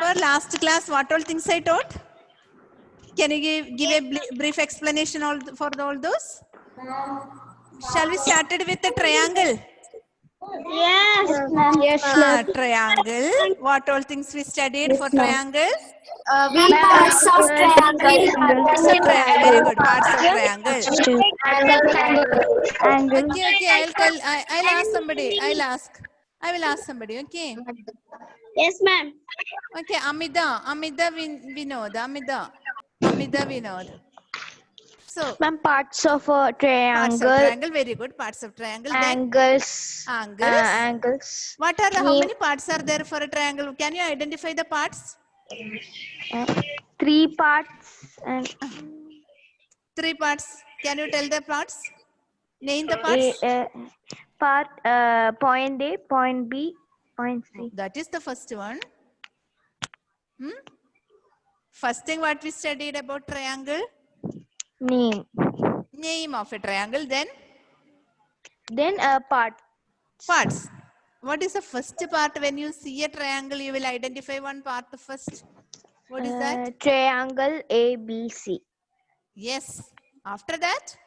remember last class what all things I taught? Can you give a brief explanation for all those? Shall we start with the triangle? Yes, ma'am. Yes, triangle. What all things we studied for triangle? Parts of triangle. Very good. Parts of triangle. Angle. Okay. I'll ask somebody. I will ask somebody. Okay. Yes, ma'am. Okay. Amida Vinod. So, Ma'am, parts of a parts triangle. of triangle. Very good. Parts of triangle. Angles. Then Angles. What are how many parts are there for a triangle? Can you identify the parts? 3 parts and 3 parts. Can you tell the parts? Name the parts. Point A, point B, point C. That is the first one. First thing what we studied about triangle? Name of a triangle. Then parts. What is the first part? When you see a triangle, you will identify one part first. What is that? Triangle ABC. Yes. After that?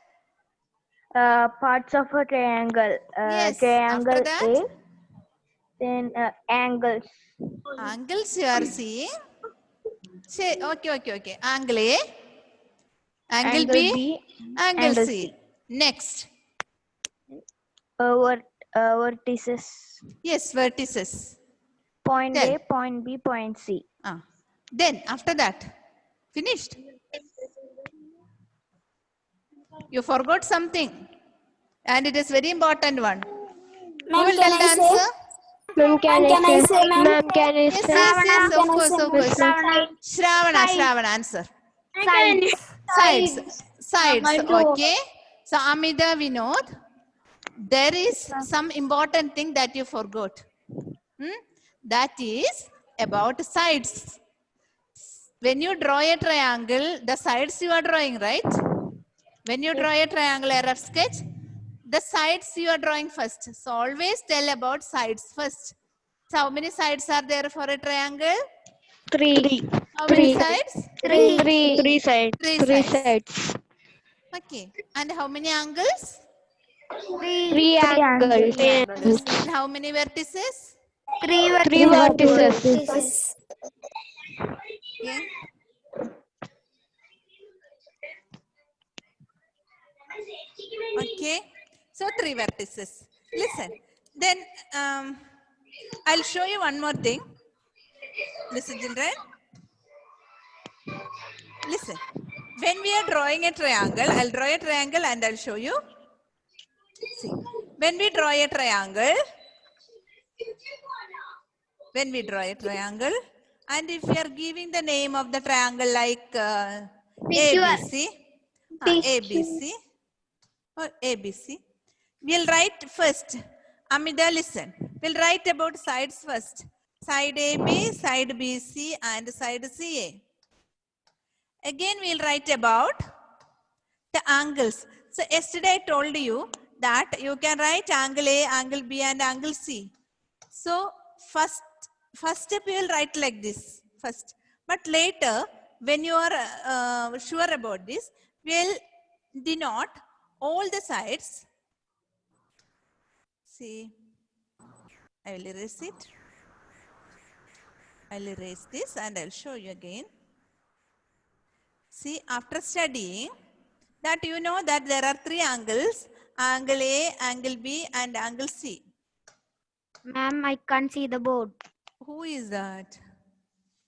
Parts of a triangle. Yes. Triangle After that? A. Then angles. Angles you are seeing. Say, okay. Angle A. Angle B. Angle C. Next. Vertices. Yes, vertices. Point A, point B, point C. Then after that, finished. You forgot something, and it is very important one. Who will tell the answer? Ma'am, can I say, ma'am? Ma'am, can I say? Yes, of course. Shravana, answer. Sides. Okay. So Amida Vinod, there is some important thing that you forgot. That is about sides. When you draw a triangle, the sides you are drawing, right? When you draw a triangle, a rough sketch, the sides you are drawing first. So always tell about sides first. So how many sides are there for a triangle? 3. How many sides? 3 sides. 3 sides. Okay. And how many angles? 3 angles. And how many vertices? 3 vertices. Okay. Okay. So 3 vertices. Listen. Then I'll show you one more thing. Listen, children. Listen. When we are drawing a triangle, I'll draw a triangle and I'll show you. See. When we draw a triangle, and if we are giving the name of the triangle like ABC, we'll write first. Amida, listen. We'll write about sides first. Side AB, side BC, and side CA. Again, we'll write about the angles. So yesterday I told you that you can write angle A, angle B, and angle C. So first step you will write like this first. But later, when you are sure about this, we'll denote all the sides. See, I will erase it. I'll erase this and I'll show you again. See, after studying that, you know that there are 3 angles, angle A, angle B, and angle C. Ma'am, I can't see the board. Who is that?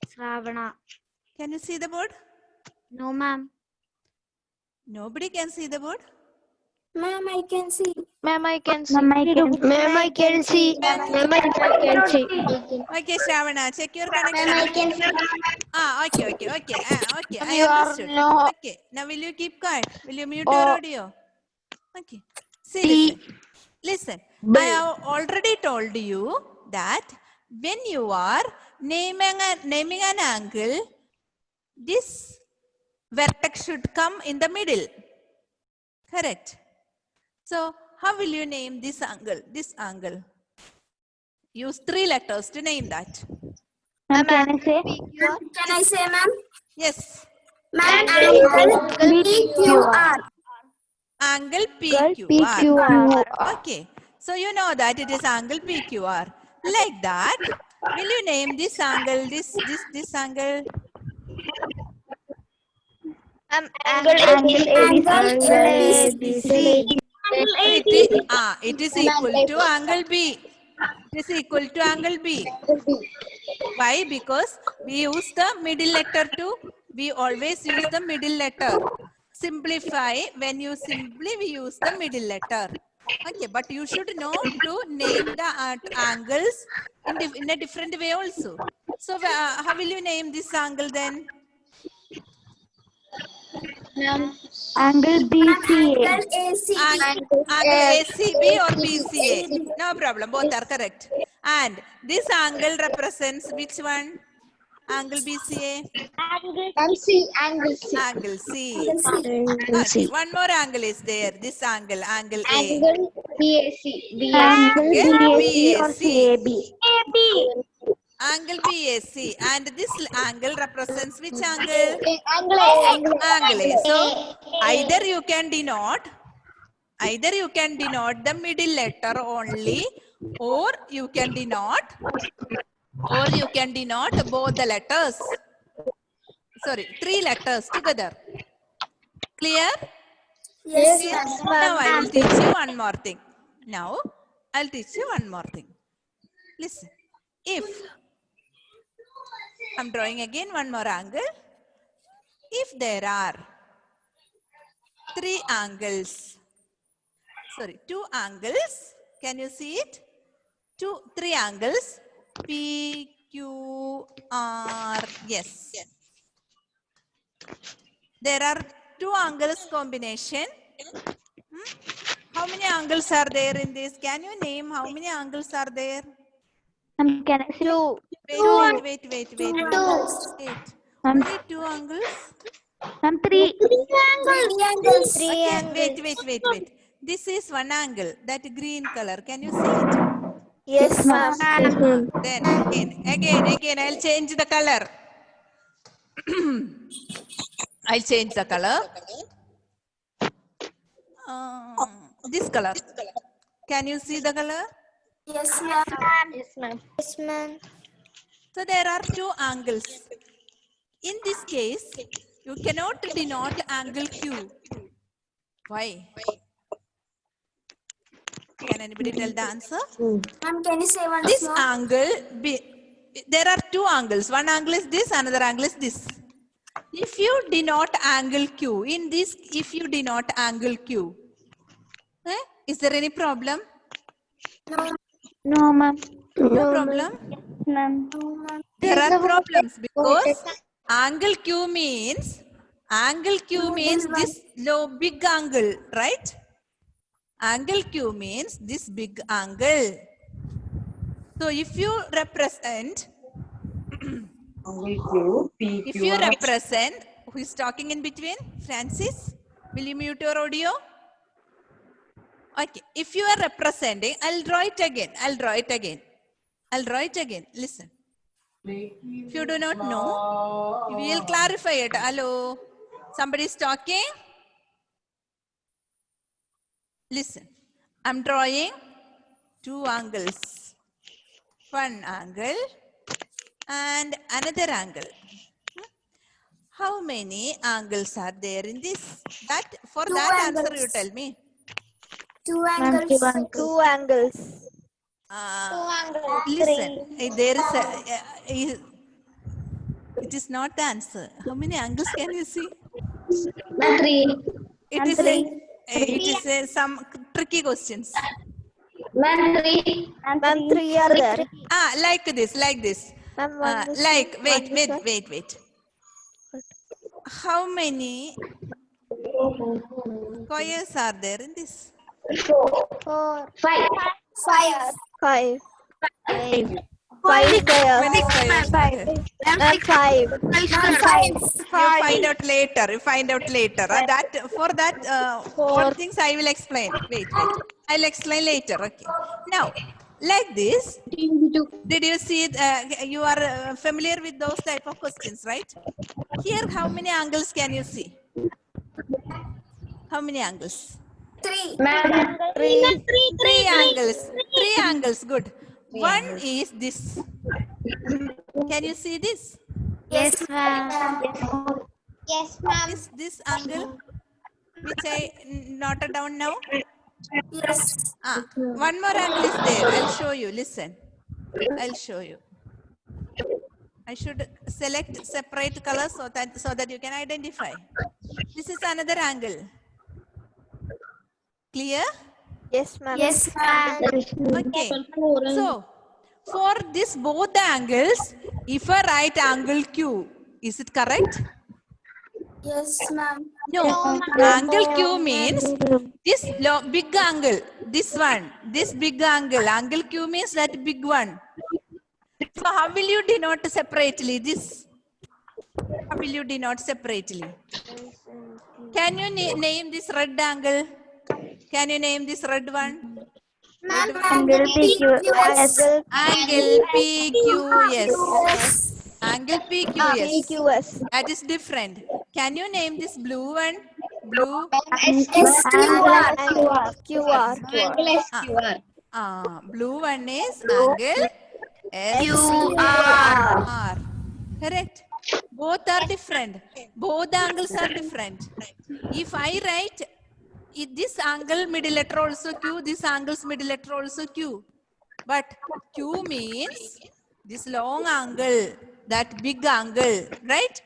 Shravana. Can you see the board? No, ma'am. Nobody can see the board? Ma'am, I can see. Ma'am, I can see. Ma'am, I can see. Okay, Shravana, check your connection. Ma'am, I can see. Okay. I understood. Okay, now will you keep quiet? Will you mute your audio? Okay. See, listen. I have already told you that when you are naming an angle, this vertex should come in the middle. Correct. So, how will you name this angle? Use 3 letters to name that. Ma'am, can I say? Can I say, ma'am? Yes. Ma'am, angle PQR. Angle PQR. PQR. Okay. So you know that it is angle PQR. Like that, will you name this angle, this angle? Angle ABC. It is equal to angle B. It is equal to angle B. Why? Because we use the middle letter we always use the middle letter. Simplify, when you simply we use the middle letter. Okay, but you should know to name the angles in a different way also. So how will you name this angle then? Angle BCA. Angle AC. Angle ACB or BCA? No problem, both are correct. And this angle represents which one? Angle BCA? Angle C. Okay, one more angle is there. This angle, angle A. Angle BAC or CAB. Angle BAC. And this angle represents which angle? Angle A. So either you can denote the middle letter only, or you can denote both the letters. Sorry, 3 letters together. Clear? Yes, Now I will teach you one more thing. Listen. If I'm drawing again one more angle. If there are 2 angles. Can you see it? 3 angles. P, Q, R. Yes. There are 2 angles combination. How many angles are there in this? Can you name how many angles are there? Can I say? 2. Wait. Only 2 angles? Ma'am, 3. Wait. This is one angle, that green color. Can you see it? Yes, ma'am. Then again, I'll change the color. I'll change the color. This color. Can you see the color? Yes, ma'am. Yes, ma'am. So there are 2 angles. In this case, you cannot denote angle Q. Why? Can anybody tell the answer? Ma'am, can you say once This more? angle, there are 2 angles. One angle is this, another angle is this. If you denote angle Q, is there any problem? No, ma'am. No problem. Ma'am. There are problems because angle Q means this big angle, right? Angle Q means this big angle. So if you represent, who is talking in between? Francis, will you mute your audio? Okay, if you are representing, I'll draw it again. Listen. If you do not know, we will clarify it. Hello, somebody is talking? Listen, I'm drawing 2 angles. One angle and another angle. How many angles are there in this? For that answer you tell me. 2 angles. 2 angles. Listen, there is it is not the answer. How many angles can you see? 3. It is some tricky questions. Ma'am, 3 are there. Like this. Wait. How many squares are there in this? 4. 5. 5. Many squares are there? 5. You find out later. For things I will explain. Wait. I'll explain later. Okay. Now, like this. Did you see it? You are familiar with those type of questions, right? Here, how many angles can you see? How many angles? 3. Three. Three angles. Three angles. Good. One is this. Can you see this? Yes, ma'am. Yes, ma'am. Is this angle which I noted down now? Yes. One more angle is there. I'll show you. Listen. I'll show you. I should select separate colors so that you can identify. This is another angle. Clear? Yes, ma'am. Yes, ma'am. Okay. So, for this both the angles, if a right angle Q, is it correct? Yes, ma'am. No. Angle Q means this big angle, this one, this big angle. Angle Q means that big one. So, how will you denote separately this? How will you denote separately? Can you name this red angle? Can you name this red one? Red one? Angle PQS. Angle PQS. Yes. Angle PQS. PQS. That is different. Can you name this blue one? Blue. SQR. QR. Blue one is angle QR. SQR. Correct. Both are different. Both angles are different. If I write this angle middle letter also Q, this angle's middle letter also Q. But Q means this long angle, that big angle, right?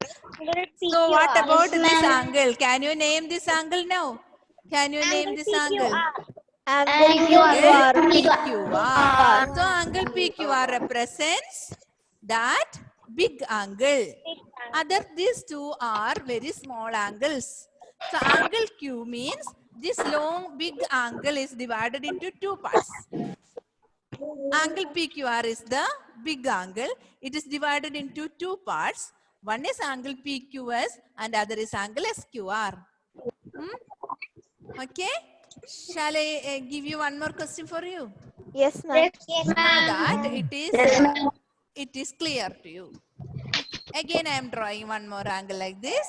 So what about this angle? Can you name this angle now? Can you name this angle? Angle PQR. So angle PQR represents that big angle. Other these two are very small angles. So angle Q means this long big angle is divided into two parts. Angle PQR is the big angle. It is divided into two parts. One is angle PQS and other is angle SQR. Okay. Shall I give you one more question for you? Yes, ma'am. So that it is clear to you. Again, I am drawing one more angle like this.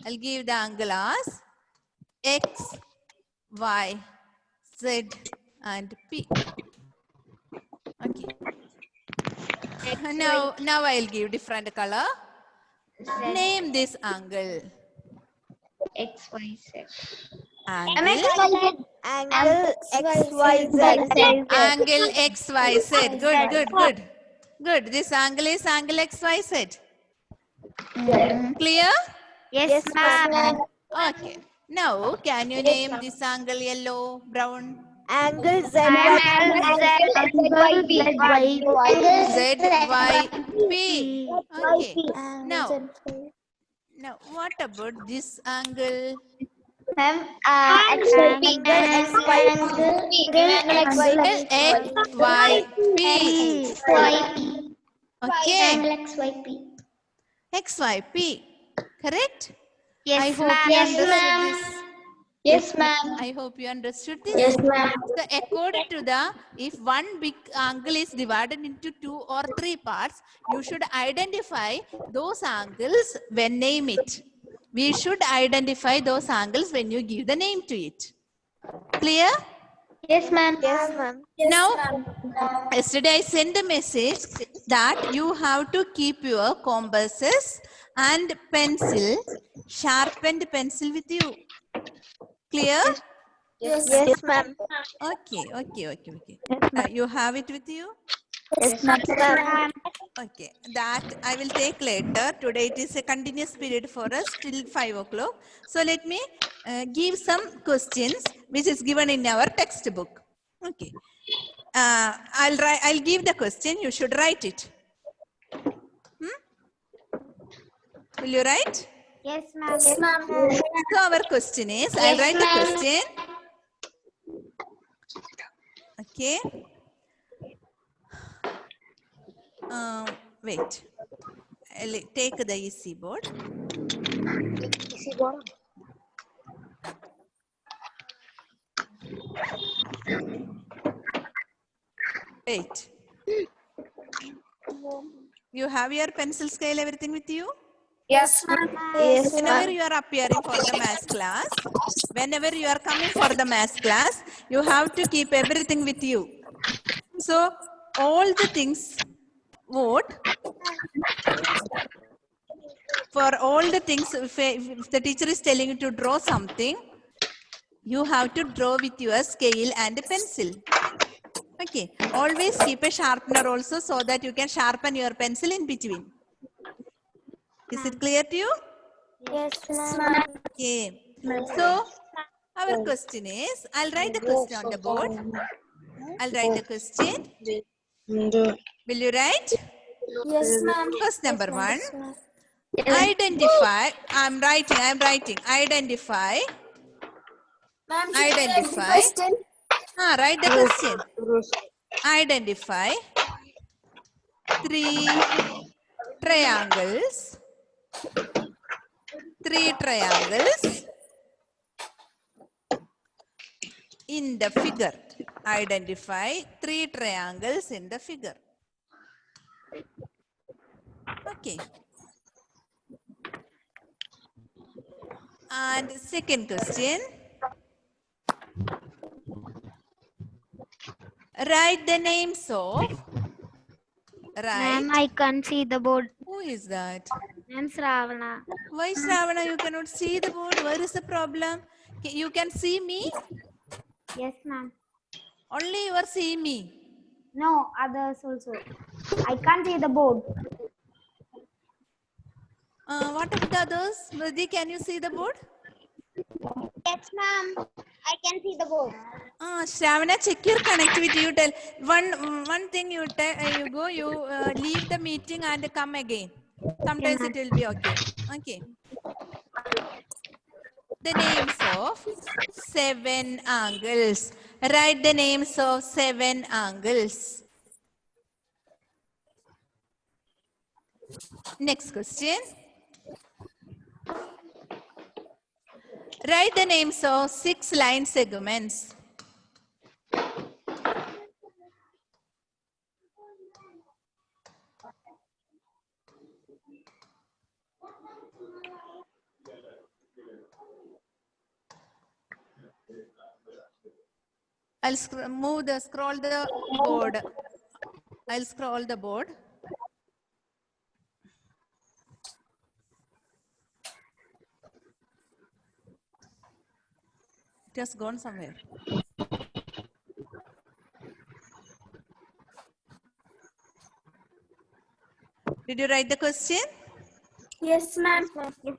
I'll give the angle as X, Y, Z, and P. Okay. Now I'll give different color. Name this angle. XYZ. Angle. Angle XYZ. Angle XYZ. Good. This angle is angle XYZ. Clear? Yes, ma'am. Okay. Now, can you name this angle yellow, brown? Angle ZYP. Okay. Now, what about this angle? XYP. Okay. XYP. Correct? I hope you understood this. Yes, ma'am. I hope you understood this. So according to if one big angle is divided into 2 or 3 parts, you should identify those angles when name it. We should identify those angles when you give the name to it. Clear? Yes, ma'am. Yes, ma'am. Now, yesterday I sent a message that you have to keep your compasses and pencil, sharpened pencil with you. Clear? Yes. Yes, ma'am. Okay. You have it with you? Yes, ma'am. Okay, that I will take later. Today it is a continuous period for us till 5 o'clock. So let me give some questions which is given in our textbook. Okay. I'll give the question. You should write it. Will you write? Yes, ma'am. Yes, ma'am. So our question is, I'll write the question. Okay. Wait. I'll take the easy board. Wait. You have your pencil scale, everything with you? Yes, ma'am. Yes, Whenever you are appearing for the math class, whenever you are coming for the math class, you have to keep everything with you. So all the things, what? For all the things, if the teacher is telling you to draw something, you have to draw with your scale and pencil. Okay. Always keep a sharpener also so that you can sharpen your pencil in between. Is it clear to you? Yes, Yes, ma'am. ma'am. Okay. So our question is, I'll write the question on the board. I'll write the question. Will you write? Yes, ma'am. First number one. Yes, ma'am. Identify. I'm writing. Identify. Ma'am, should I write the Identify. question? Write the question. Identify 3 triangles. 3 triangles in the figure. Identify 3 triangles in the figure. Okay. And second question. Write the names of. Ma'am, Write. I can't see the board. Who is that? Ma'am, Shravana. Why, Shravana, you cannot see the board? Where is the problem? You can see me? Yes, ma'am. Only you are seeing me. No, others also. I can't see the board. What about the others? Mridi, can you see the board? Yes, ma'am. I can see the board. Shravana, check your connectivity. You tell one thing. You tell you go. You leave the meeting and come again. Sometimes it will be okay. Okay. The names of 7 angles. Write the names of 7 angles. Next question. Write the names of 6 line segments. I'll scroll the board. I'll scroll the board. It has gone somewhere. Did you write the question? Yes, ma'am.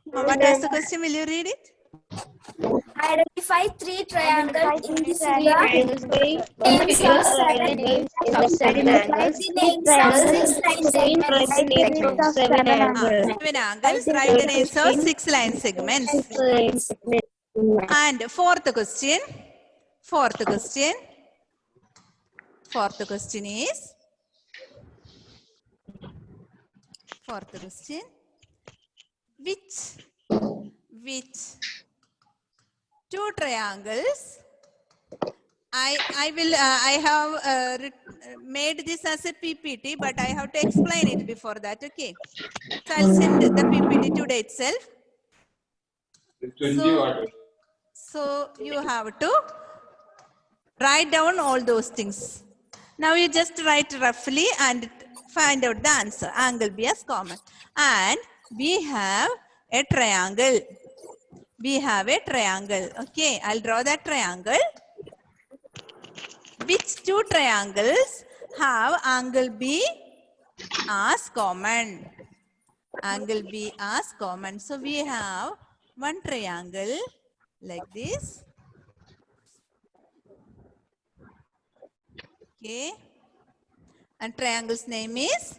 What was the question? Will you read it? Identify 3 triangles in this figure. Names of 7 angles. Write the names of 6 line segments. 7 angles. Write the names of 6 line segments. And fourth question. Fourth question is. Fourth question. Which 2 triangles? I have made this as a PPT, but I have to explain it before that. Okay. So I'll send the PPT today itself. So you have to write down all those things. Now you just write roughly and find out the answer. Angle B as common. And we have a triangle. We have a triangle. Okay, I'll draw that triangle. Which 2 triangles have angle B as common? Angle B as common. So we have one triangle like this. Okay. And triangle's name is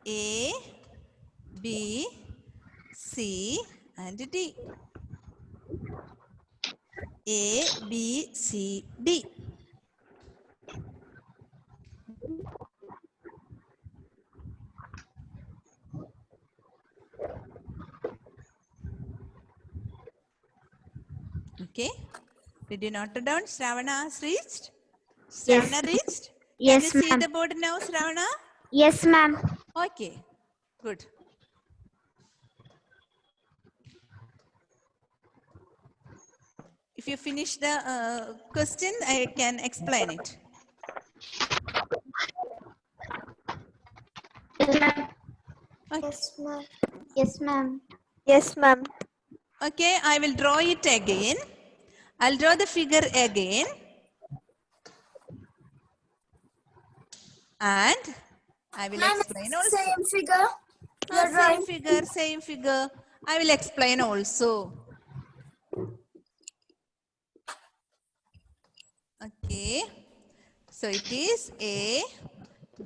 A, B, C, and D. A, B, C, D. Okay. Did you note it down? Shravana has reached? Shravana reached? Yes, Can you see ma'am. the board now, Shravana? Yes, ma'am. Okay, good. If you finish the question, I can explain it. Okay. Yes, ma'am. Yes, ma'am. Yes, ma'am. Okay, I will draw it again. I'll draw the figure again. And I will Ma'am, explain it's also. same figure. You're Same drawing. figure, same figure. I will explain also. Okay. So it is A,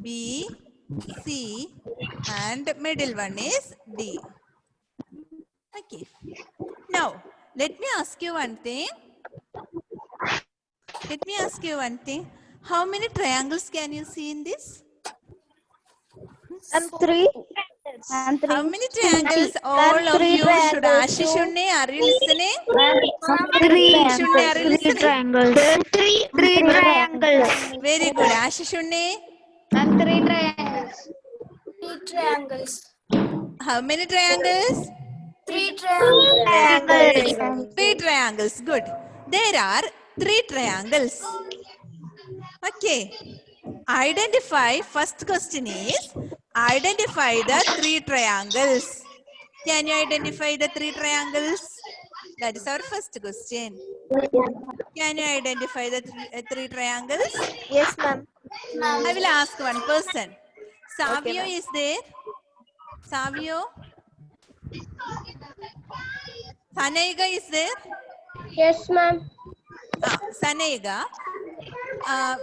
B, C, and middle one is D. Okay. Now, let me ask you one thing. Let me ask you one thing. How many triangles can you see in this? Three. How many triangles? All of three you should. triangles, Ashish Unni, are you listening? Three Ashish Unni, are you listening? triangles. Three triangles. Very good. Ashish Unni, And three triangles. 3 triangles. how many triangles? 3 triangles. Three triangles. Good. There are 3 triangles. Okay. Identify. First question is identify the 3 triangles. Can you identify the 3 triangles? That is our first question. Can you identify the three triangles? Yes, ma'am. I will ask one person. Savio ma'am. is there? Savio? Sanaiga is there? Yes, ma'am. Sanaiga,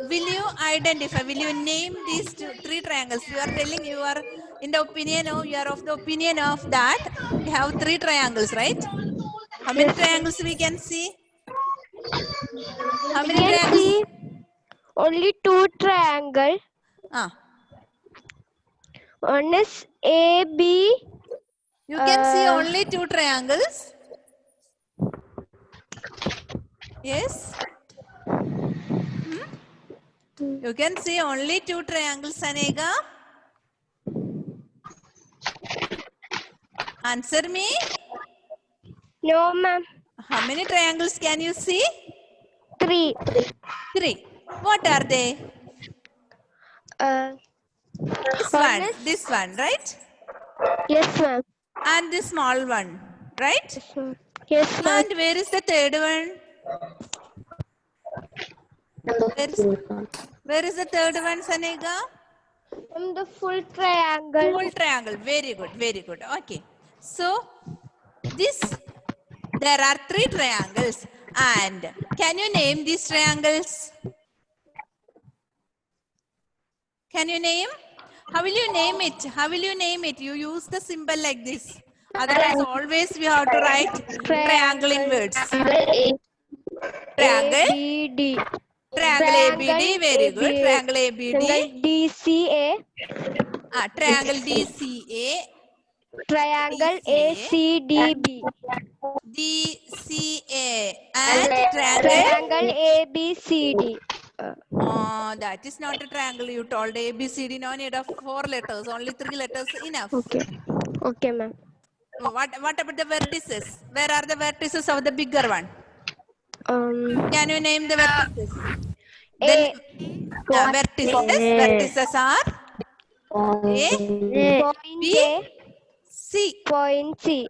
will you identify, will you name these 3 triangles? You are telling you are in the opinion of, you are of the opinion of that we have 3 triangles, right? How many triangles we can see? How many triangles? Only two triangles. Ah, One is AB. you can see only 2 triangles. Yes? You can see only 2 triangles, Sanega. Answer me. No, ma'am. How many triangles can you see? Three. 3. What are they? This one, right? Yes, ma'am. And the small one, right? Yes, ma'am. And where is the third one? Where is the third one, Sanega? The full triangle. Full triangle. Very good, very good. Okay. So, there are 3 triangles. And can you name these triangles? Can you name? How will you name it? How will you name it? You use the symbol like this. Otherwise, always we have to write triangle in words. Triangle. ABD. Triangle ABD. Very good. Triangle ABD. DCA. Triangle DCA. Triangle DCA. ACDB. DCA. And Triangle ABCD. That is not a triangle. You told ABCD. No need of 4 letters. Only 3 letters enough. Okay, ma'am. What about the vertices? Where are the vertices of the bigger one? Can you name the vertices? Vertices are A, B, C. Point C.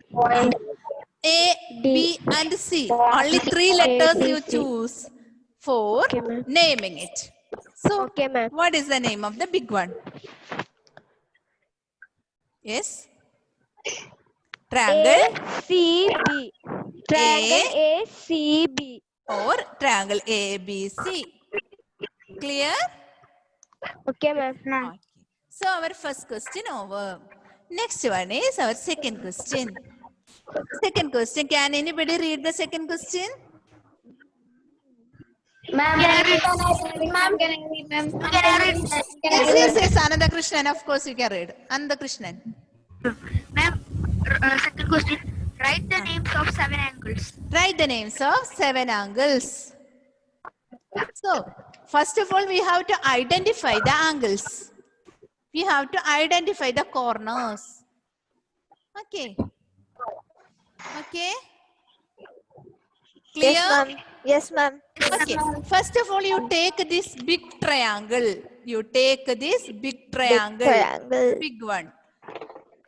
A, B, and C. Only 3 letters you choose for naming it. So, what is the name of the big one? Yes? Triangle ACB. Triangle ACB. or triangle ABC. Clear? Okay, ma'am. Okay. So our first question over. Next one is our second question. Second question. Can anybody read the second question? Ma'am, Yes. Ananda Krishnan. Of course you can read. Ananda Krishnan. Ma'am, second question. Write the names of 7 angles. Write the names of 7 angles. So, first of all, we have to identify the angles. We have to identify the corners. Okay. Okay. Clear? Yes, ma'am. Yes, ma'am. Okay. First of all, you take this big triangle. You take this big triangle. Triangle. Big one.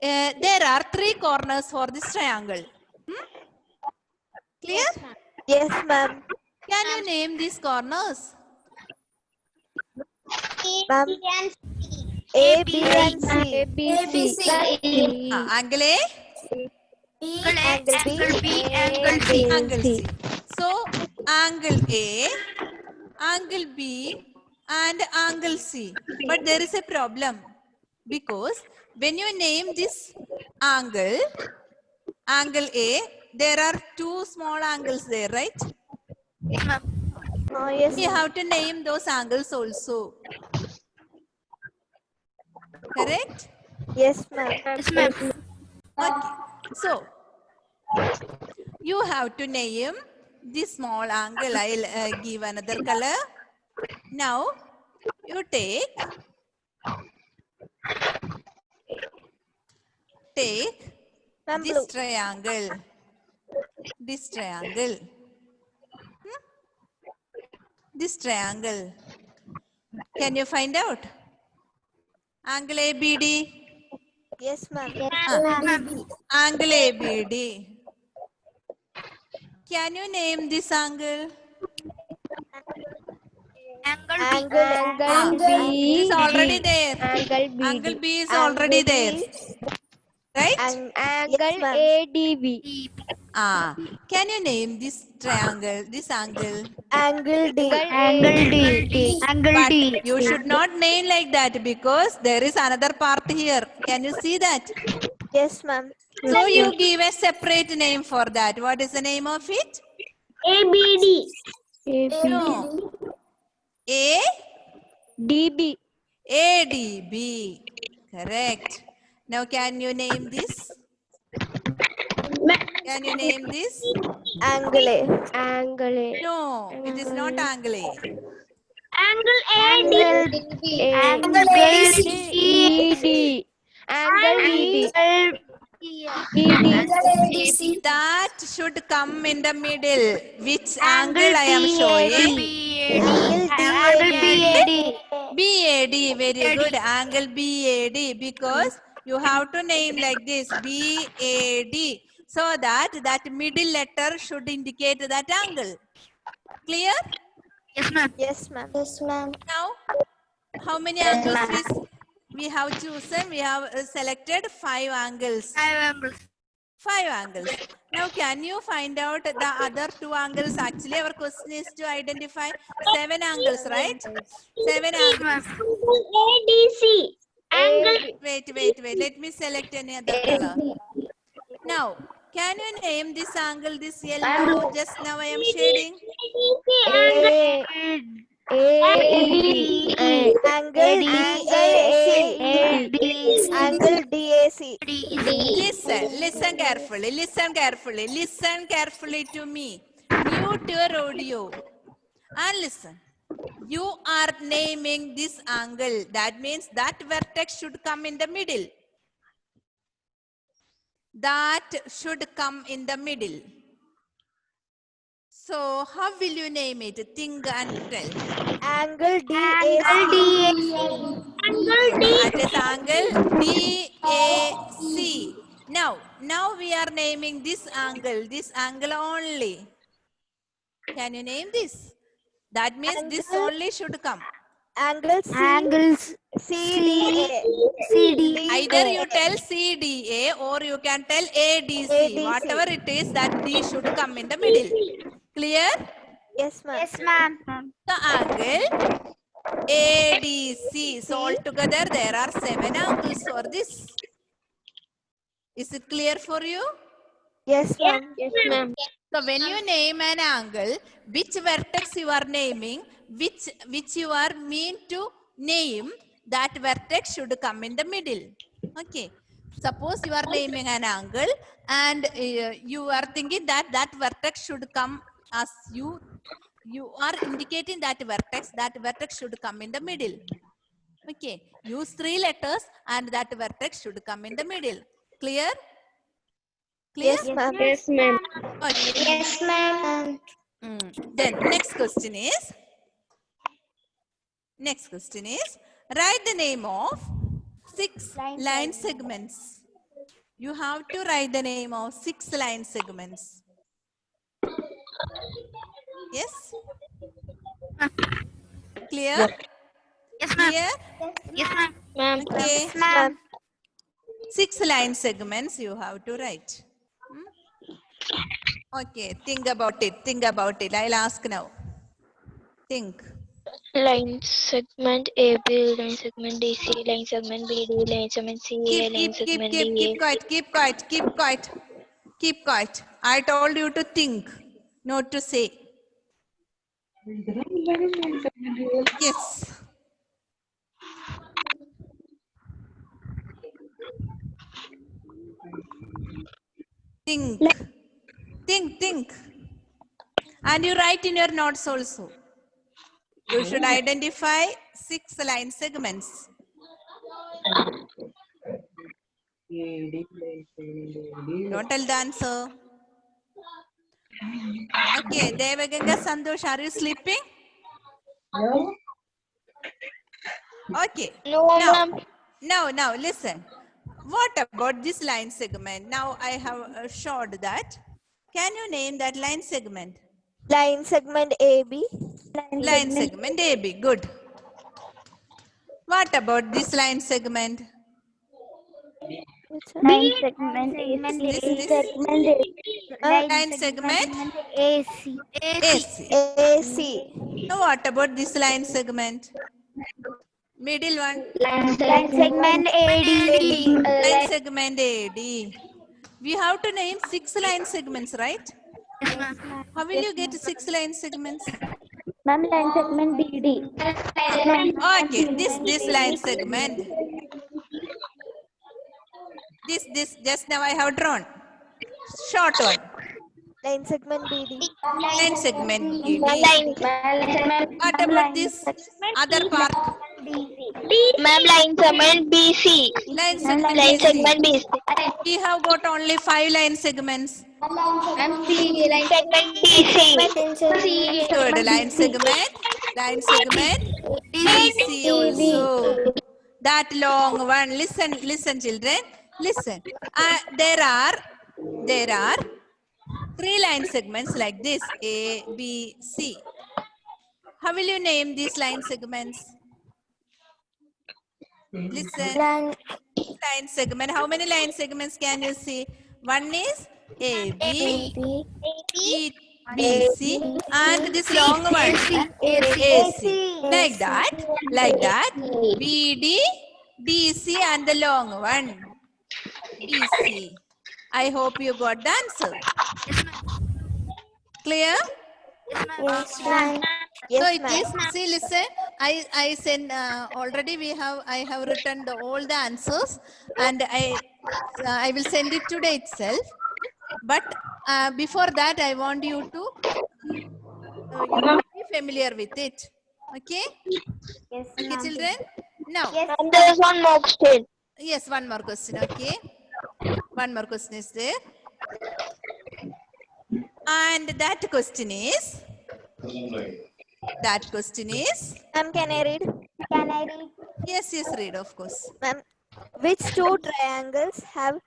There are 3 corners for this triangle. Clear? Yes, ma'am. Can you name these corners? Ma'am. A, B, and A, C. B, C. C. Angle A, Angle B. Angle B, angle C. angle C. So, angle A, angle B, and angle C. But there is a problem because when you name this angle, angle A, there are 2 small angles there, right? Oh, yes, We have to name those angles also. Correct? yes, ma'am. Yes, ma'am. Okay. So, you have to name this small angle. I'll give another color. Now, you take Ma'am, this blue. triangle. This triangle. This triangle. Can you find out? Angle ABD. Yes, ma'am. Angle ABD. Can you name this angle? Angle B. Angle B. It is already there. Angle B. Angle B is already there. Right? Angle ma'am. ADB. Can you name this triangle, this angle? Angle D. Angle D. Angle But D. you should not name like that because there is another part here. Can you see that? Yes, ma'am. So you give a separate name for that. What is the name of it? ABD. No. A? DB. ADB. Correct. Now can you name this? Can you name this? Angle A. Angle A. No, it is not angle A. Angle Angle Angle ED. Angle ED. ED. That should come in the middle. Which angle I am showing? Angle BAD. BAD. Very good. Angle BAD. Because you have to name like this. BAD. So that middle letter should indicate that angle. Clear? Yes, ma'am. Yes, ma'am. Yes, ma'am. Now, how many angles we have chosen? We have selected 5 angles. 5 angles. 5 angles. Now, can you find out the other 2 angles? Actually, our question is to identify 7 angles, right? 7 angles. ADC. Angle Wait. Let me select any other color. Now, can you name this angle, this yellow? Just now I am shading. Angle DAC. Angle DAC. Listen carefully. Listen carefully to me. Mute your audio and listen. You are naming this angle. That means that vertex should come in the middle. That should come in the middle. So, how will you name it? Think and tell. Angle DAC. That is angle DAC. Now we are naming this angle only. Can you name this? That means this only should come. Angles CDA. Either you tell CDA or you can tell ADC. Whatever it is, that D should come in the middle. Clear? Yes, ma'am. Yes, ma'am. The angle ADC. So altogether there are 7 angles for this. Is it clear for you? Yes, ma'am. Yes, ma'am. So when you name an angle, which vertex you are naming, which you are mean to name, that vertex should come in the middle. Okay. Suppose you are naming an angle and you are thinking that vertex should come as you you are indicating that vertex should come in the middle. Okay, use 3 letters and that vertex should come in the middle. Clear? Clear? Yes, ma'am. Yes, ma'am. Okay. Yes, ma'am. Then next question is write the name of 6 line segments. You have to write the name of 6 line segments. Yes? Clear? Yes, ma'am. Clear? Yes, ma'am. Ma'am. Okay. Ma'am. 6 line segments you have to write. Okay, think about it. Think about it. I'll ask now. Think. Line segment AB, line segment DC, line segment BD, line segment CA, line segment DA. Keep quiet. Keep quiet. I told you to think, not to say. Yes. Think. And you write in your notes also. You should identify 6 line segments. Don't tell the answer. Okay, Devaganga Santosh, are you sleeping? No. Okay. No, ma'am. Now listen. What about this line segment? Now I have showed that. Can you name that line segment? Line segment AB. Line segment AB. Good. What about this line segment? Line segment This line segment AC. AC. AC. Now what about this line segment? Middle one. Line segment AD. Line segment AD. We have to name 6 line segments, right? Yes, ma'am. How will you get 6 line segments? Ma'am, line segment BD. Okay, this line segment. This just now I have drawn. Short one. Line segment BD. Line segment BD. Line What about this other part? Ma'am, line segment BC. Line segment Line BC. segment BC. We have got only 5 line segments. Ma'am, line segment DC. Good. Line segment DC also. That long one. Listen, children. Listen. There are 3 line segments like this. A, B, C. How will you name these line segments? Listen. Line segment. How many line segments can you see? One is A, B, B, C, and this long one, AC. Like that. BD, DC, and the long one, BC. I hope you got the answer. Clear? Yes, So ma'am. it is, see, listen, I send already I have written all the answers, and I will send it today itself. But before that, I want you to be familiar with it. Okay? Yes, Okay, children? Now, Ma'am, there is one more question. yes, one more question. Okay? One more question is there. And that question is, Ma'am, can I read? yes, read, of course. Ma'am, which two triangles have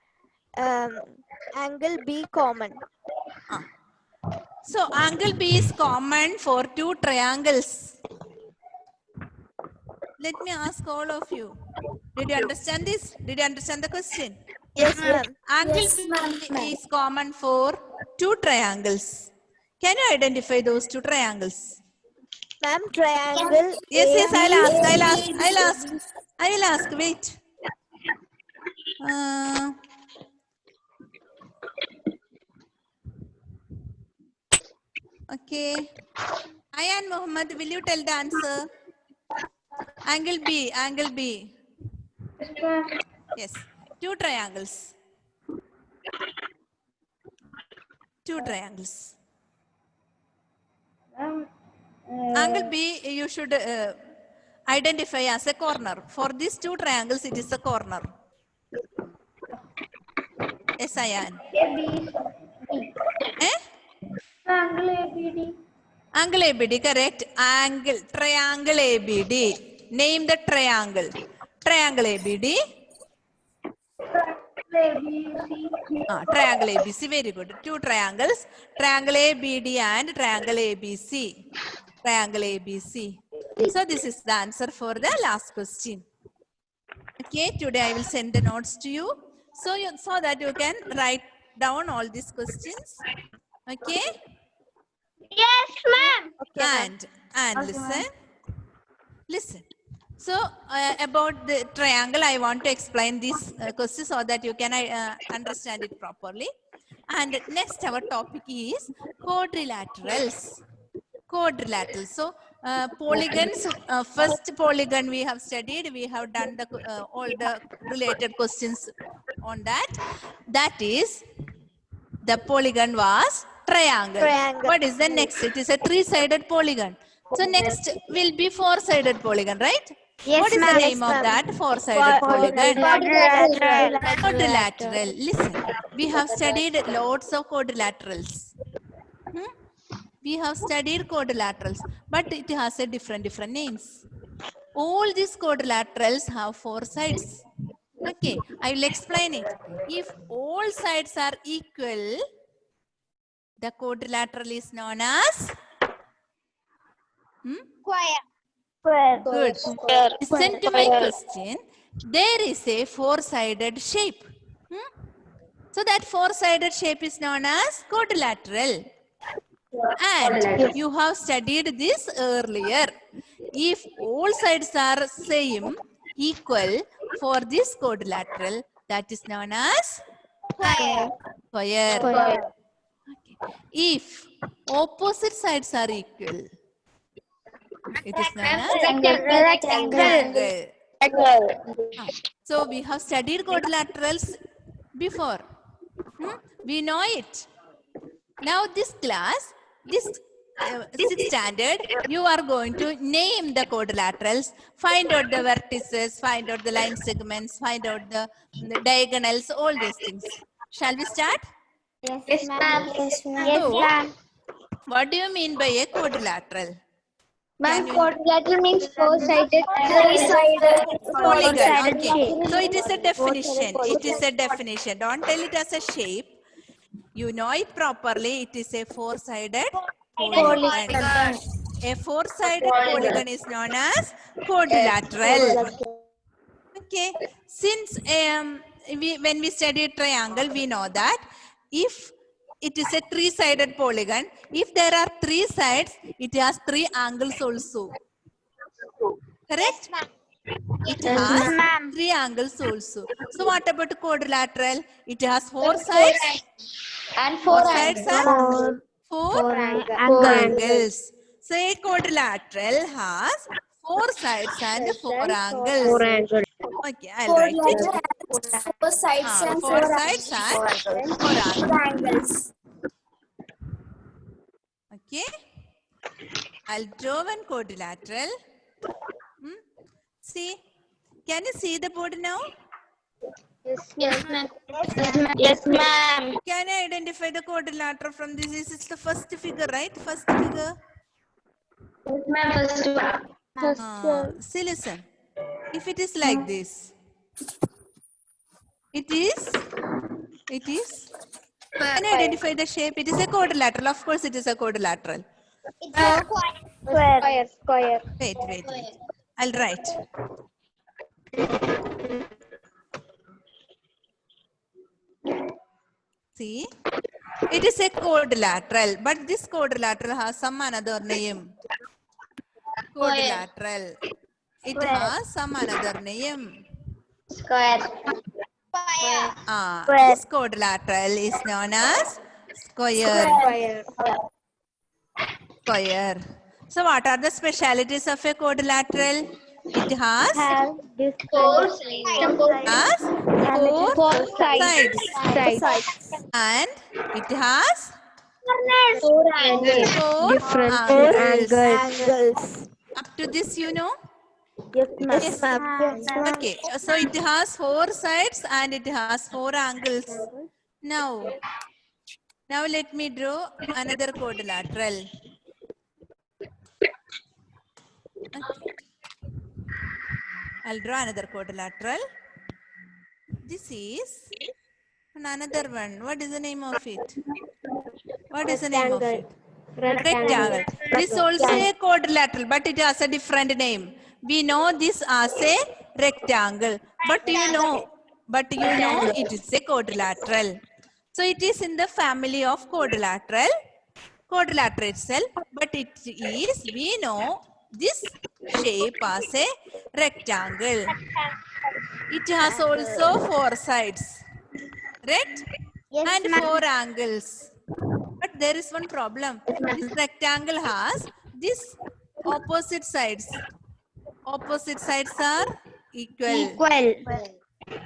angle B common? So, angle B is common for 2 triangles. Let me ask all of you. Did you understand this? Did you understand the question? Yes, ma'am. Angle B is common for 2 triangles. Can you identify those 2 triangles? Ma'am, triangle Yes, I'll ask. AB. Wait. Okay. Ayan Muhammad, will you tell the answer? Angle B. Yes. 2 triangles. 2 triangles. Angle B you should identify as a corner. For these two triangles, it is a corner. Yes, Ayan. Eh? Angle ABD. Angle ABD, correct. Angle, triangle ABD. Name the triangle. Triangle ABD. Triangle ABC, very good. Two triangles. Triangle ABD and triangle ABC. Triangle ABC. So this is the answer for the last question. Okay, today I will send the notes to you. So that you can write down all these questions. Okay? Yes, ma'am. Okay, And listen. So about the triangle, I want to explain these questions so that you can understand it properly. And next our topic is quadrilaterals. Quadrilaterals. So polygons, first polygon we have studied, we have done the all the related questions on that. That is, the polygon was triangle. Triangle. What is the next? It is a three-sided polygon. So next will be four-sided polygon, right? Yes, What is the ma'am. name of that four-sided polygon? Quadrilateral. Quadrilateral. Listen, we have studied lots of quadrilaterals. We have studied quadrilaterals, but it has a different names. All these quadrilaterals have four sides. Okay, I will explain it. If all sides are equal, the quadrilateral is known as good. Listen to my question. There is a four-sided shape. So that four-sided shape is known as quadrilateral. And you have studied this earlier. If all sides are same, equal for this quadrilateral, that is known as square. Okay. If opposite sides are equal, it is known as rectangle. So we have studied quadrilaterals before. We know it. Now this class, this 6th standard, you are going to name the quadrilaterals, find out the vertices, find out the line segments, find out the diagonals, all these things. Shall we start? Yes, ma'am. So, what do you mean by a quadrilateral? Ma'am, quadrilateral means four-sided, three-sided, Polygon. Okay. So it is a definition. It is a definition. Don't tell it as a shape. You know it properly. It is a four-sided polygon. A four-sided polygon is known as quadrilateral. Okay. Since when we studied triangle, we know that if it is a three-sided polygon, if there are three sides, it has three angles also. Correct? It has three angles also. So what about quadrilateral? It has four sides. and Four sides and four angles. So a quadrilateral has four sides and four angles. Okay, I'll write it. Four sides and Four sides and four angles. Okay. I'll draw one quadrilateral. See, can you see the board now? Yes, ma'am. Yes, ma'am. Can I identify the quadrilateral from this? This is the first figure, right? First figure. Yes, ma'am. First one. See, listen. If it is like this, it is. Can I identify the shape? It is a quadrilateral. Of course, it is a quadrilateral. Square. Wait. I'll write. See, it is a quadrilateral, but this quadrilateral has some another name. Quadrilateral. It has some another name. Square. This quadrilateral is known as square. Square. So what are the specialities of a quadrilateral? It has Four four sides. And it has Four Different angles. Angles. Up to this, you know? Yes, ma'am. Yes, ma'am. Okay, so it has 4 sides and it has 4 angles. Now let me draw another quadrilateral. Okay. I'll draw another quadrilateral. This is another one. What is the name of it? What is the name of it? Rectangle. This also a quadrilateral, but it has a different name. We know this as a rectangle, but you know it is a quadrilateral. So it is in the family of quadrilateral itself, but it is, we know this shape as a rectangle. It has also 4 sides, right? And 4 angles. But there is one problem. This rectangle has this opposite sides. Opposite sides are equal.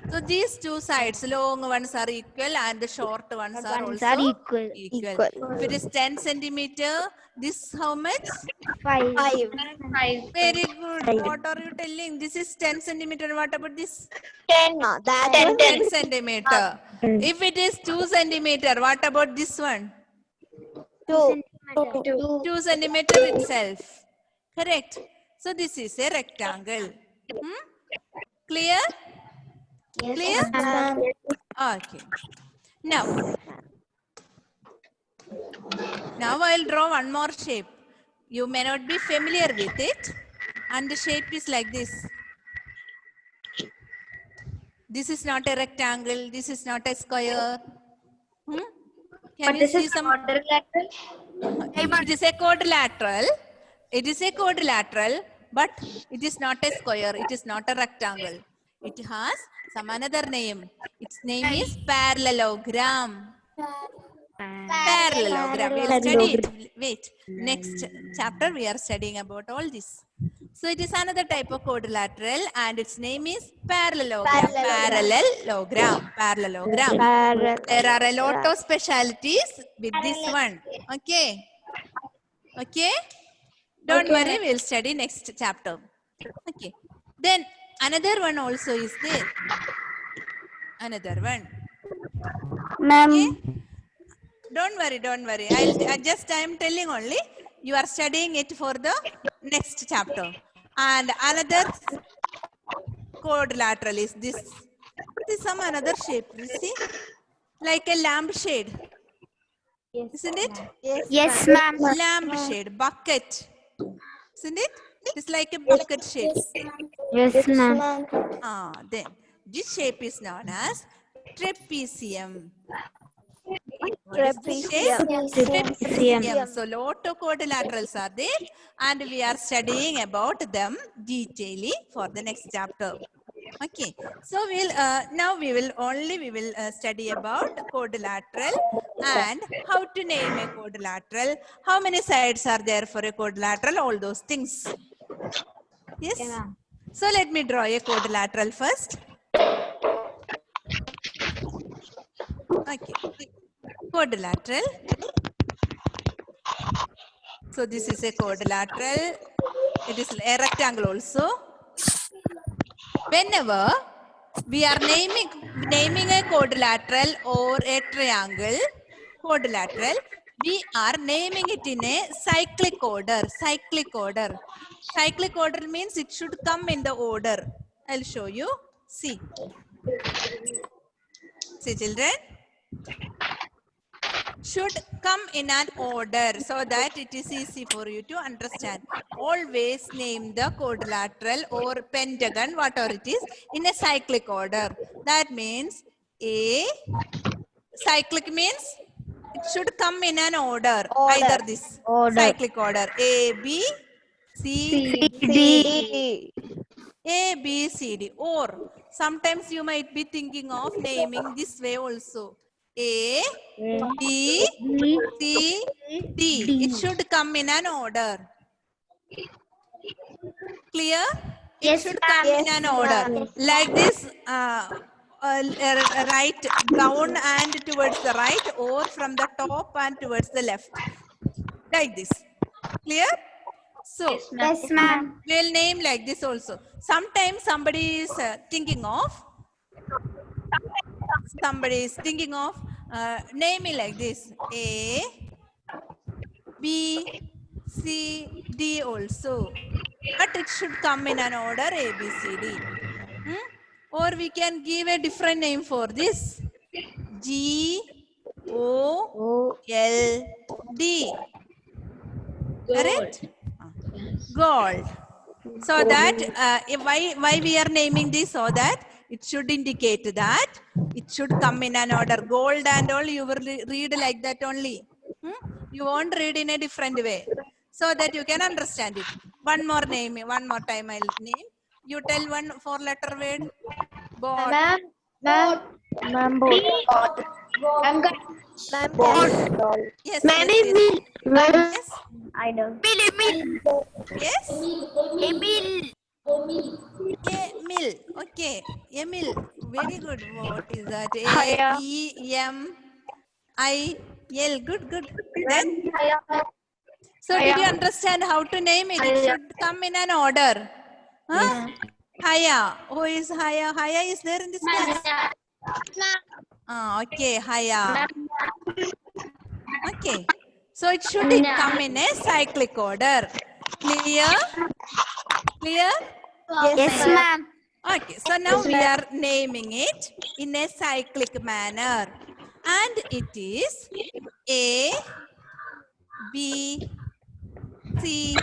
So these 2 sides, long ones are equal and the short ones are also equal. If it is 10 centimeter, this how much? 5. Very good. What are you telling? This is 10 centimeter. What about this? 10. That 10 centimeter. If it is 2 centimeter, what about this one? 2. 2 centimeter itself. Correct. So this is a rectangle. Clear? Clear? Okay. Now I'll draw one more shape. You may not be familiar with it. And the shape is like this. This is not a rectangle. This is not a square. Can you see some? It is a quadrilateral. It is a quadrilateral, but it is not a square. It is not a rectangle. It has some another name. Its name is parallelogram. Parallelogram. We'll study it. Wait. Next chapter we are studying about all this. So it is another type of quadrilateral and its name is parallelogram. Parallelogram. There are a lot of specialities with this one. Okay. Okay. Don't worry, we'll study next chapter. Okay. Then another one also is there. Another one. Okay. Don't worry. I'm telling only. You are studying it for the next chapter. And another quadrilateral is this. This is some another shape. You see? Like a lamp shade. Isn't it? Yes, ma'am. Lamp shade. Bucket. Isn't it? It's like a bucket shape. Yes, ma'am. Then this shape is known as trapezium. What is the shape? Trapezium. So lot of quadrilaterals are there and we are studying about them detailedly for the next chapter. Okay, so we will study about quadrilateral and how to name a quadrilateral, how many sides are there for a quadrilateral, all those things. Yes. So let me draw a quadrilateral first. Okay, quadrilateral. So this is a quadrilateral. It is a rectangle also. Whenever we are naming a quadrilateral or a triangle, quadrilateral, we are naming it in a cyclic order. Cyclic order means it should come in the order. I'll show you. See children. Should come in an order so that it is easy for you to understand. Always name the quadrilateral or pentagon, whatever it is, in a cyclic order. That means cyclic means it should come in an order. Either this cyclic order A, B, C, D. A, B, C, D. Or sometimes you might be thinking of naming this way also. A, B, C, D. It should come in an order. Clear? It should come in an order. Like this, right down and towards the right, or from the top and towards the left, like this. Clear? So Yes, ma'am. we'll name like this also. Sometimes somebody is thinking of naming like this: A, B, C, D also, but it should come in an order A, B, C, D. Or we can give a different name for this: G, O, L, D. Correct? Gold. So that why we are naming this? So that it should indicate that it should come in an order. Gold and all you will read like that only. You won't read in a different way, so that you can understand it. One more name, one more time I'll name. You tell one 4-letter word. Boat. Ma'am. Ma'am, Yes, Ma'am, yes, yes. Yes. I know. Yes. Emil. Emil. Okay. Emil. Very good. What is that? A-E-M-I-L. Good, good. Then, so did you understand how to name it? It should come in an order. Huh? Haya. Who is Haya? Haya is there in this class? Okay. Haya. Okay. So it should come in a cyclic order. Clear? Clear? Yes, ma'am. Okay, so now we are naming it in a cyclic manner, and it is A, B, C,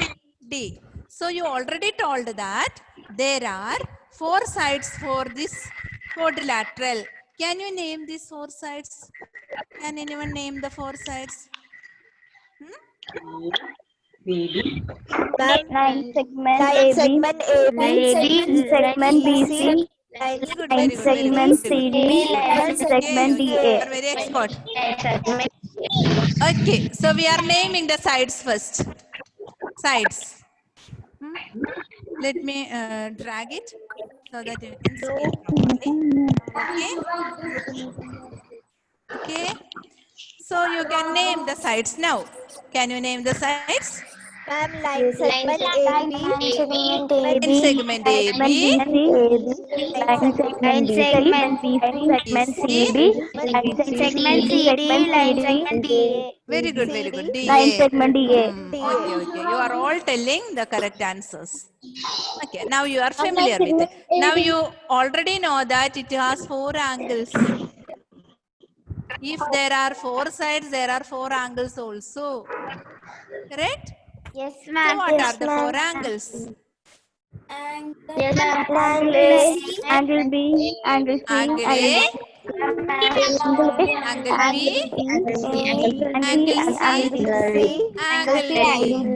D. So you already told that there are 4 sides for this quadrilateral. Can you name these 4 sides? Can anyone name the 4 sides? Line segment AB, segment A, B, segment BC, Very good, line very good, very segment good. CD, line segment You DA. are very expert. Okay, so we are naming the sides first. Sides. Let me drag it so that you can see it properly. Okay. Okay. So you can name the sides now. Can you name the sides? Ma'am, line segment AB, In segment AB, Line segment BC, segment CD, line segment CD, line segment DA. very good, very good. line DA. segment DA. Okay, okay. You are all telling the correct answers. Okay, now you are familiar with it. Now you already know that it has 4 angles. If there are 4 sides, there are 4 angles also. Correct? Yes, So ma'am. what are the 4 angles? Yes, ma'am. Angle A, angle B, angle C, Angle A, angle angle B, angle angle C, angle D.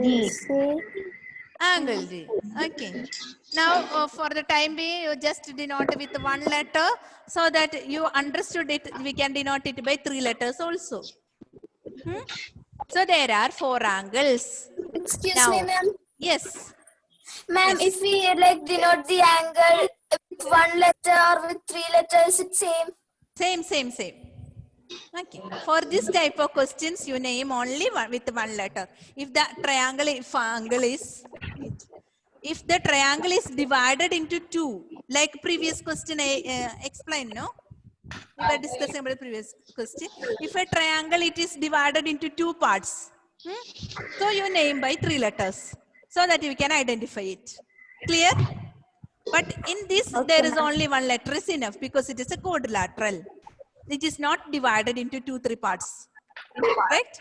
D. Angle D. Okay. Now, for the time being, you just denote with 1 letter so that you understood it. We can denote it by 3 letters also. So there are 4 angles. Excuse Now, me, ma'am. yes. Ma'am, if we like denote the angle with 1 letter or with 3 letters, it's same. Same. Okay. For this type of questions, you name only with 1 letter. If the triangle, if the triangle is divided into 2, like previous question I explained, no? We were discussing about the previous question. If a triangle, it is divided into 2 parts. So you name by 3 letters so that you can identify it. Clear? But in this, there is only 1 letter is enough because it is a quadrilateral. It is not divided into 2-3 parts. Right?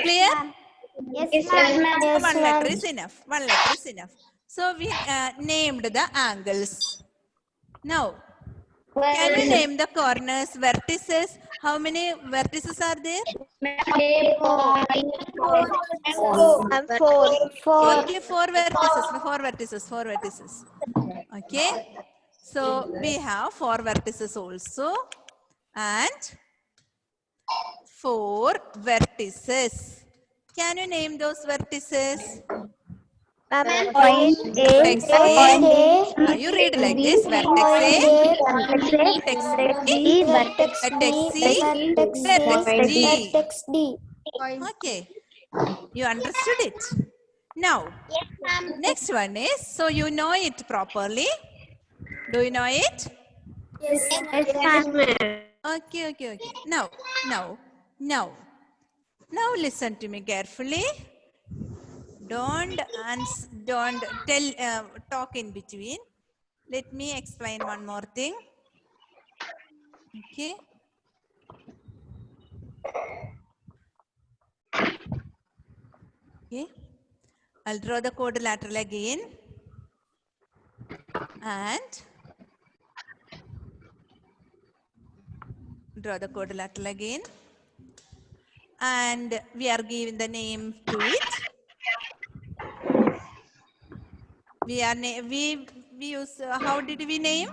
Clear? Yes, ma'am. So 1 letter is enough. 1 letter is enough. So we named the angles. Now, can you name the corners, vertices? How many vertices are there? Okay, 4 vertices. Okay. So we have 4 vertices also and 4 vertices. Can you name those vertices? Point Vertex A, A. point You read like this. Vertex A. vertex A, vertex B, vertex Vertex C. Vertex D. Okay. You understood it. Now, next one is, so you know it properly. Do you know it? Yes, Yes, ma'am. Okay. Now, listen to me carefully. Don't talk in between. Let me explain one more thing. Okay. Okay. I'll draw the quadrilateral again. And draw the quadrilateral again. And we are giving the name to it. We use, how did we name?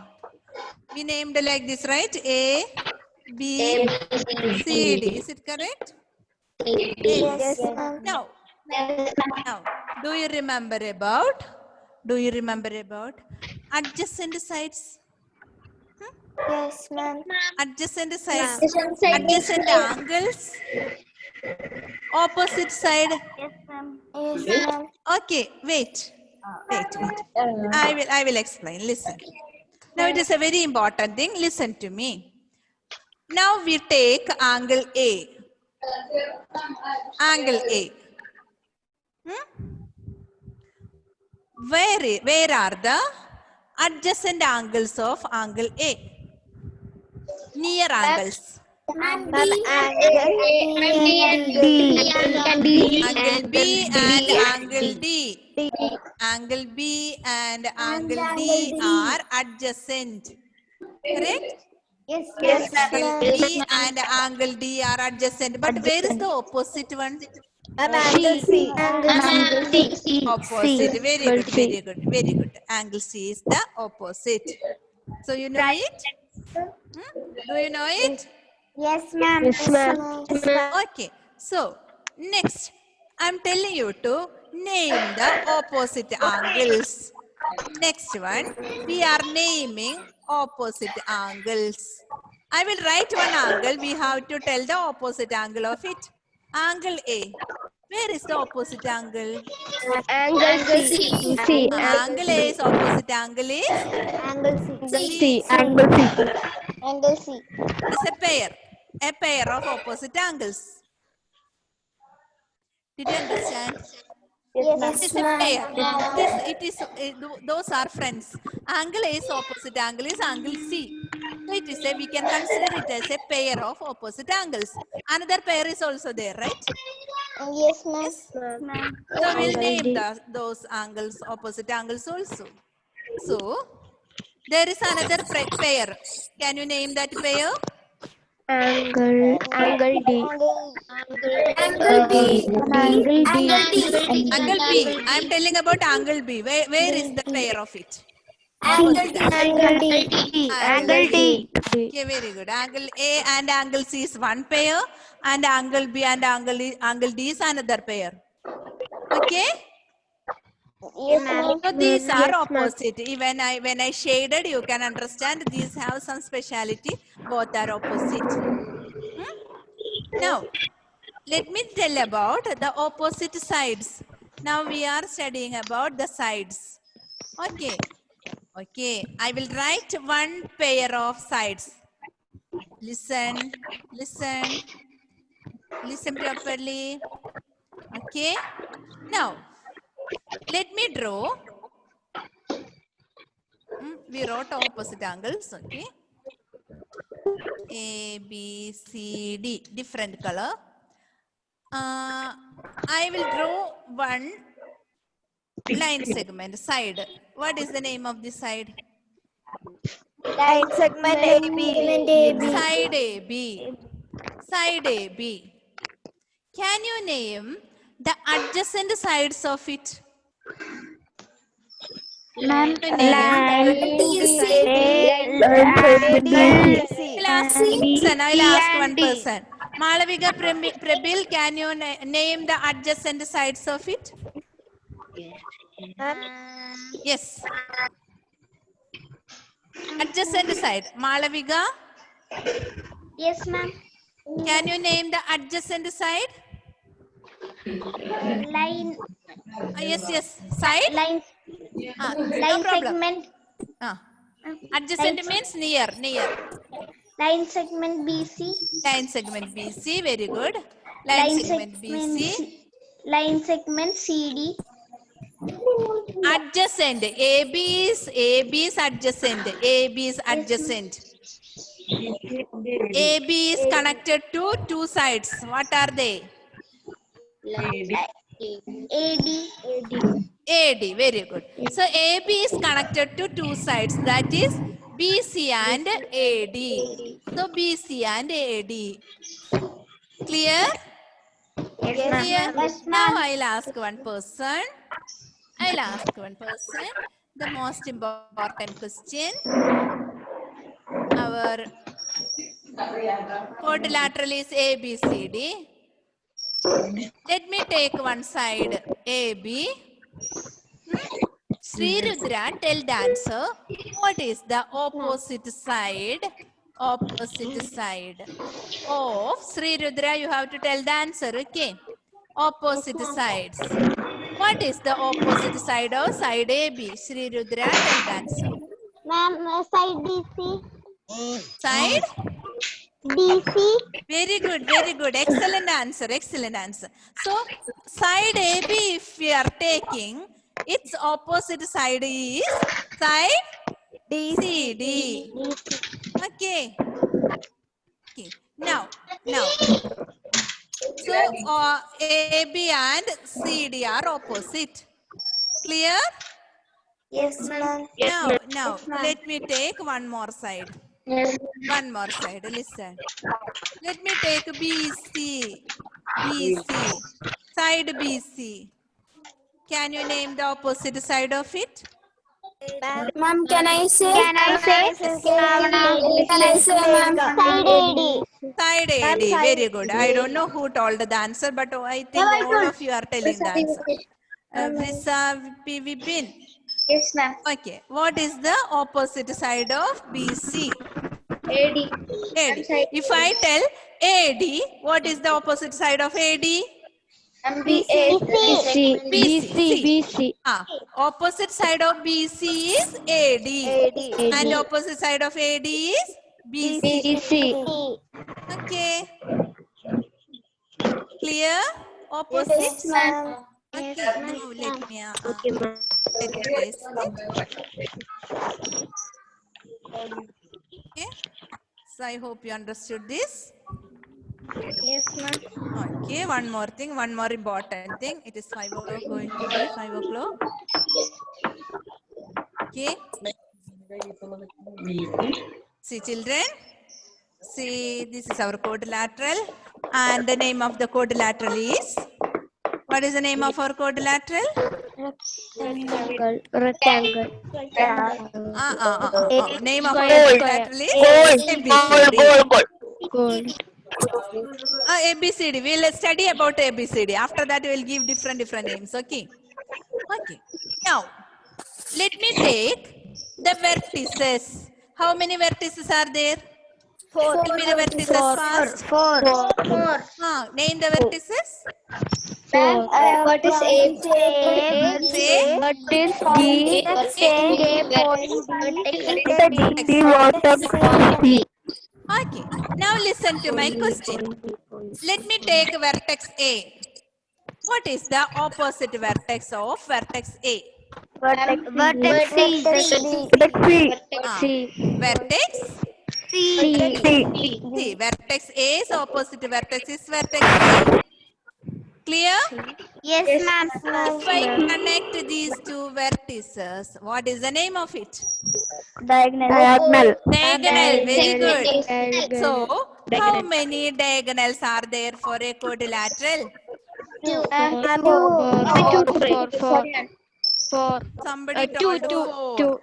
We named like this, right? A, B, C, D. Is it correct? yes, ma'am. Now, do you remember about adjacent sides? Yes, ma'am. Adjacent sides, adjacent angles, opposite side. Yes, ma'am. Okay, wait. I will explain. Listen. Now it is a very important thing. Listen to me. Now we take angle A. Angle A. Where are the adjacent angles of angle A? Near angles. Ma'am, Ma'am, Angle B and angle D. Angle B and angle D are adjacent. Correct? yes, Angle B and angle D are adjacent. But where is the opposite one? angle C. Opposite. Very good. Angle C is the opposite. So you know it? Do you know it? Yes, ma'am. Okay. So next, I'm telling you to name the opposite angles. Next one, we are naming opposite angles. I will write one angle. We have to tell the opposite angle of it. Angle A. Where is the opposite angle? Angle C. Angle A's opposite angle is? Angle C. It's a pair of opposite angles. Did you understand? It is a pair. Those are friends. Angle A is opposite angle is angle C. So it is we can consider it as a pair of opposite angles. Another pair is also there, right? Yes, ma'am. So we'll name those angles, opposite angles also. So there is another pair. Can you name that pair? Angle D. Angle B. Angle B. I am telling about angle B. Where is the pair of it? Angle D. Angle D. Okay, very good. Angle A and angle C is one pair, and angle B and angle D is another pair. Okay. So these are opposite. When I shaded, you can understand these have some speciality. Both are opposite. Now, let me tell about the opposite sides. Now we are studying about the sides. Okay. I will write one pair of sides. Listen properly. Okay. Now, let me draw. We wrote opposite angles. Okay. A, B, C, D. Different color. I will draw one line segment, side. What is the name of this side? Line segment AB. Side AB. Side AB. Can you name the adjacent sides of it? Ma'am, I'll ask one person. Malavika Prebil, can you name the adjacent sides of it? Yes. Adjacent side. Malavika, Yes, ma'am. can you name the adjacent side? Line, Yes. Side? line, No line problem. segment, Adjacent line, means near. line segment BC, Line segment BC, very good. Line line segment segment BC. line segment CD, Adjacent. AB is adjacent. AB is adjacent. AB is connected to two sides. What are they? AD, AD, very good. So AB is connected to two sides, that is BC and AD. So BC and AD. Clear? Clear? Now I'll ask one person. The most important question. Our quadrilateral is ABCD. Let me take one side AB. Sri Rudra, tell the answer. What is the opposite side? Opposite side of Sri Rudra, you have to tell the answer, okay? Opposite sides. What is the opposite side of side AB? Sri Rudra, tell the answer. ma'am, side DC, Side? DC, Very good. Excellent answer. So, side AB, if we are taking, its opposite side is side CD. Okay. Now. So, AB and CD are opposite. Clear? yes, ma'am. Now, let me take one more side. Listen. Let me take BC. Side BC. Can you name the opposite side of it? Ma'am, can I say? Can I say? Can I say, ma'am? Side AD. Side AD. Very good. I don't know who told the answer, but I think all of you are telling the answer. Brisa Vipin. Yes, ma'am. Okay. What is the opposite side of BC? AD. AD. If I tell AD, what is the opposite side of AD? BC. BC. Opposite side of BC is AD. And opposite side of AD is BC. Okay. Clear? Opposite? Yes, ma'am. Okay. Now let me paste it. Okay. So I hope you understood this. Yes, ma'am. Okay, one more thing, one more important thing. It is 5 o'clock, going to be 5 o'clock. Okay. See, children. See, this is our quadrilateral. And the name of the quadrilateral is? What is the name of our quadrilateral? Rectangle. Name of our quadrilateral is ABCD. Gold. ABCD. We'll study about ABCD. After that, we'll give different names. Okay. Now, let me take the vertices. How many vertices are there? 4. Tell me the vertices fast. 4. Name the vertices. What is A? Say. What is D? Okay. Now listen to my question. Let me take vertex A. What is the opposite vertex of vertex A? Vertex C. Vertex C. C. Vertex A's opposite vertex is vertex C. Clear? Yes, ma'am. If I connect these two vertices, what is the name of it? Diagonal. Diagonal. Very good. So, how many diagonals are there for a quadrilateral? 4. 4. Somebody Two, told two, 4. two.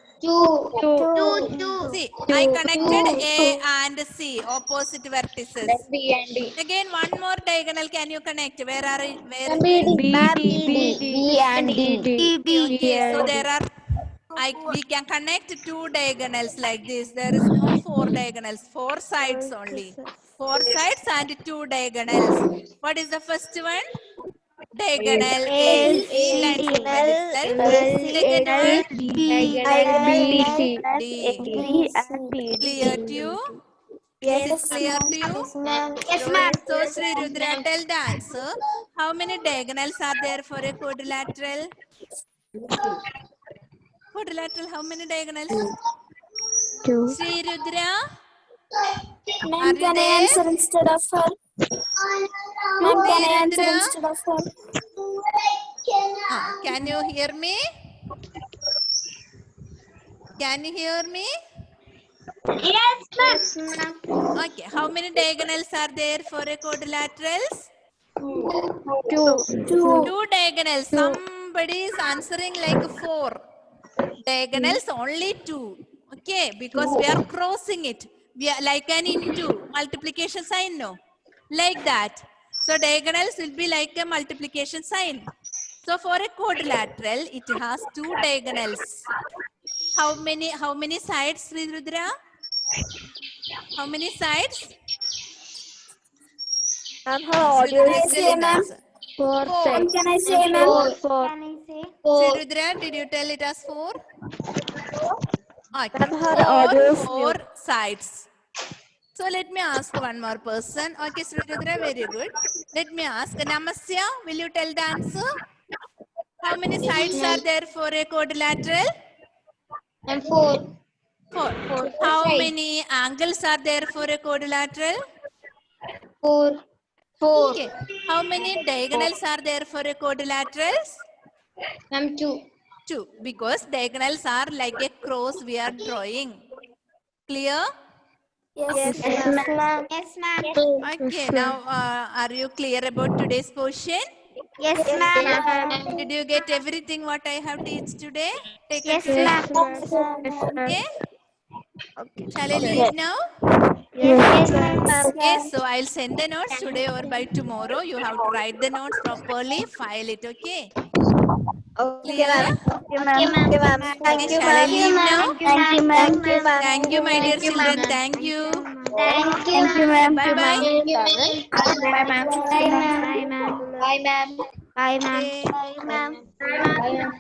See, I connected A and C, opposite vertices. B and D. Again, one more diagonal. Can you connect? Where are it? Where? B and D. Okay, so there are. We can connect two diagonals like this. There is no 4 diagonals, 4 sides only. 4 sides and 2 diagonals. What is the first one? Diagonal A. C line segment itself. Second one BC. D. Clear to you? Is it clear to you? Yes, ma'am. So Sri Rudra, tell the answer. How many diagonals are there for a quadrilateral? Quadrilateral, how many diagonals? 2. Sri Rudra, Ma'am, are you can I there? answer instead of her? Ma'am, can I answer Rudra? instead of her? Can you hear me? Can you hear me? Yes, ma'am. Okay, how many diagonals are there for a quadrilaterals? 2. 2 diagonals. Somebody is answering like 4. Diagonals only 2. Okay, because we are crossing it. We are like an into multiplication sign, no? Like that. So diagonals will be like a multiplication sign. So for a quadrilateral, it has 2 diagonals. How many sides, Sri Rudra? How many sides? Sri Rudra is telling the answer. 4 4. sides. Can I say, ma'am? 4. Can I say? Sri Rudra, did you tell it as 4? Okay. her audio is 4 sides. So let me ask one more person. Okay, Sri Rudra, very good. Let me ask Namasya, will you tell the answer? How many sides are there for a quadrilateral? And 4. 4. How many angles are there for a quadrilateral? 4. Okay. How many diagonals are there for a quadrilaterals? Ma'am, 2. 2. Because diagonals are like a cross we are drawing. Clear? Yes, ma'am. Yes, ma'am. Okay. Now, are you clear about today's portion? Yes, ma'am. Did you get everything what I have teach today? Take Yes, a ma'am. Okay. Shall I leave now? Yes, ma'am. Yes. So I'll send the notes today or by tomorrow. You have to write the notes properly. File it. Okay. Clear? Okay, ma'am. Okay. Shall I leave now? Thank you, ma'am. Thank you, my dear children. Thank you. Thank you, ma'am. Bye bye. Bye, ma'am. Bye, ma'am. Bye, ma'am. Bye, ma'am. Okay. Bye, ma'am. Bye, ma'am.